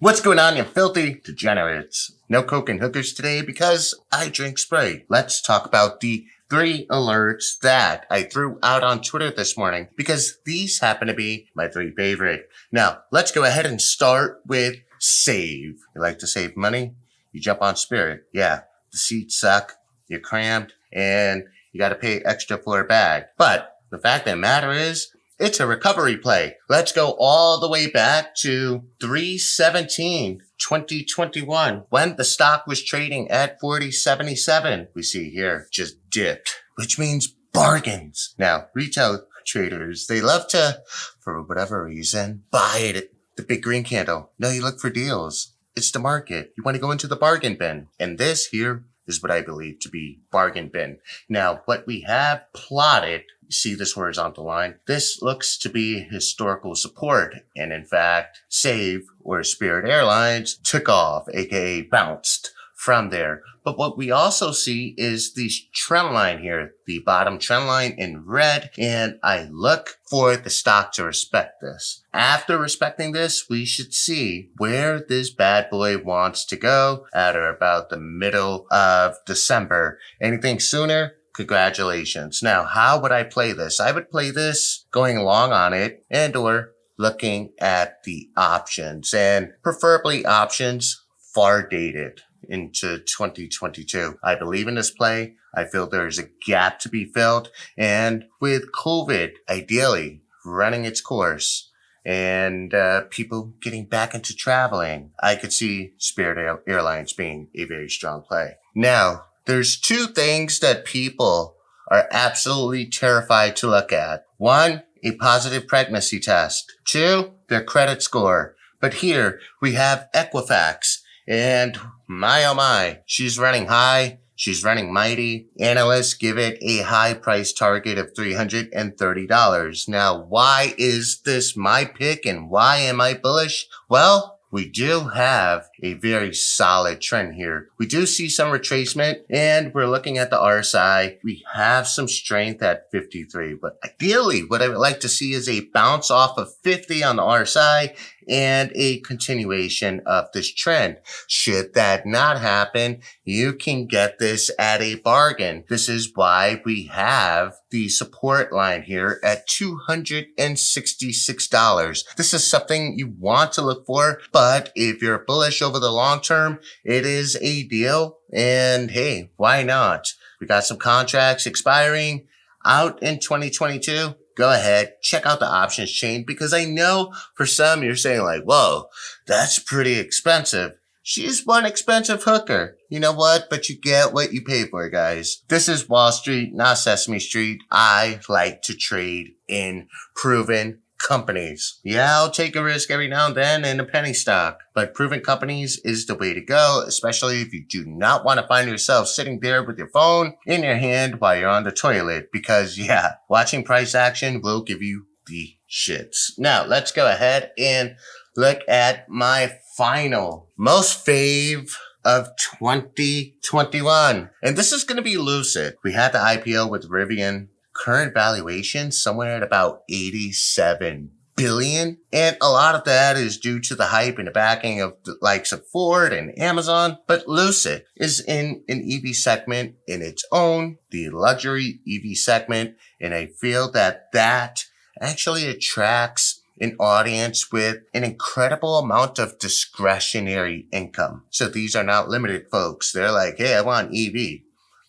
What's going on, you filthy degenerates? No coke and hookers today because I drink spray. Let's talk about the 3 alerts that I threw out on Twitter this morning because these happen to be my 3 favorite. Now, let's go ahead and start with save. You like to save money? You jump on Spirit. Yeah, the seats suck, you're cramped, and you got to pay extra for a bag. But the fact of the matter is, it's a recovery play. Let's go all the way back to 3/17/2021 when the stock was trading at 40.77. We see here just dipped, which means bargains. Now, retail traders, they love to, for whatever reason, buy it, the big green candle. No, you look for deals. It's the market. You want to go into the bargain bin. And this here is what I believe to be bargain bin. Now, what we have plotted, you see this horizontal line? This looks to be historical support. And in fact, Save or Spirit Airlines took off, aka bounced from there. But what we also see is this trend line here, the bottom trend line in red, and I look for the stock to respect this. After respecting this, we should see where this bad boy wants to go at or about the middle of December. Anything sooner? Congratulations. Now, how would I play this? I would play this going long on it and or looking at the options, and preferably options far dated into 2022. I believe in this play. I feel there's a gap to be filled. And with COVID, ideally running its course and people getting back into traveling, I could see Spirit Airlines being a very strong play. Now, there's 2 things that people are absolutely terrified to look at. 1, a positive pregnancy test. 2, their credit score. But here we have Equifax. And my, oh my, she's running high. She's running mighty. Analysts give it a high price target of $330. Now, why is this my pick and why am I bullish? Well, we do have a very solid trend here. We do see some retracement and we're looking at the RSI. We have some strength at 53, but ideally what I would like to see is a bounce off of 50 on the RSI and a continuation of this trend. Should that not happen, you can get this at a bargain. This is why we have the support line here at $266. This is something you want to look for, but if you're bullish over the long term, it is a deal. And hey, why not? We got some contracts expiring out in 2022. Go ahead, check out the options chain because I know for some you're saying like, whoa, that's pretty expensive. She's one expensive hooker. You know what? But you get what you pay for, guys. This is Wall Street, not Sesame Street. I like to trade in proven companies. Yeah, I'll take a risk every now and then in a penny stock, but proven companies is the way to go, especially if you do not want to find yourself sitting there with your phone in your hand while you're on the toilet, because yeah, watching price action will give you the shits. Now, let's go ahead and look at my final most fave of 2021. And this is going to be Lucid. We had the IPO with Rivian. Current valuation somewhere at about 87 billion. And a lot of that is due to the hype and the backing of the likes of Ford and Amazon. But Lucid is in an EV segment in its own, the luxury EV segment. And I feel that that actually attracts an audience with an incredible amount of discretionary income. So these are not limited folks. They're like, hey, I want EV.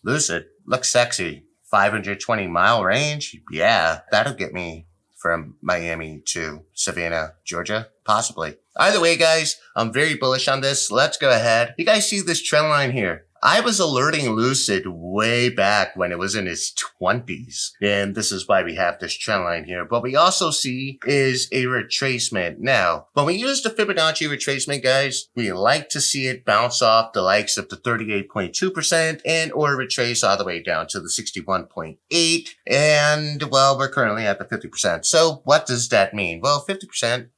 Lucid looks sexy. 520-mile range? Yeah, that'll get me from Miami to Savannah, Georgia, possibly. Either way, guys, I'm very bullish on this. Let's go ahead. You guys see this trend line here? I was alerting Lucid way back when it was in its 20s. And this is why we have this trend line here. What we also see is a retracement. Now, when we use the Fibonacci retracement, guys, we like to see it bounce off the likes of the 38.2% and or retrace all the way down to the 61.8. And well, we're currently at the 50%. So what does that mean? Well, 50%,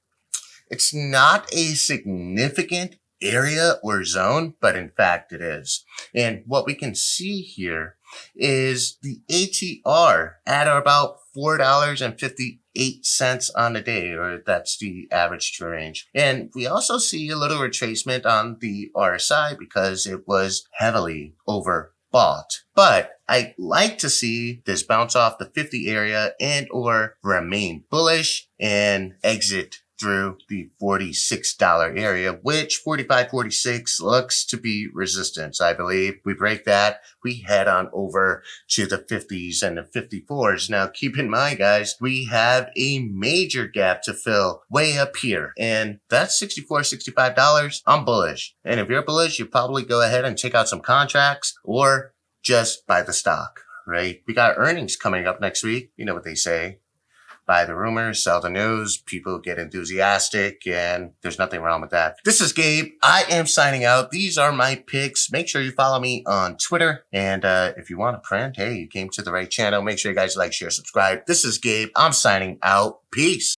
it's not a significant area or zone, but in fact it is. And what we can see here is the ATR at about $4.58 on the day, or that's the average true range. And we also see a little retracement on the RSI because it was heavily overbought. But I like to see this bounce off the 50 area and or remain bullish and exit through the $46 area, which 45.46 looks to be resistance. I believe we break that, we head on over to the 50s and the 54s. Now, keep in mind, guys, we have a major gap to fill way up here, and that's $65. I'm bullish. And if you're bullish, you probably go ahead and take out some contracts or just buy the stock, right? We got earnings coming up next week. You know what they say. Buy the rumors, sell the news, people get enthusiastic, and there's nothing wrong with that. This is Gabe. I am signing out. These are my picks. Make sure you follow me on Twitter. And if you want a print, hey, you came to the right channel. Make sure you guys like, share, subscribe. This is Gabe. I'm signing out. Peace.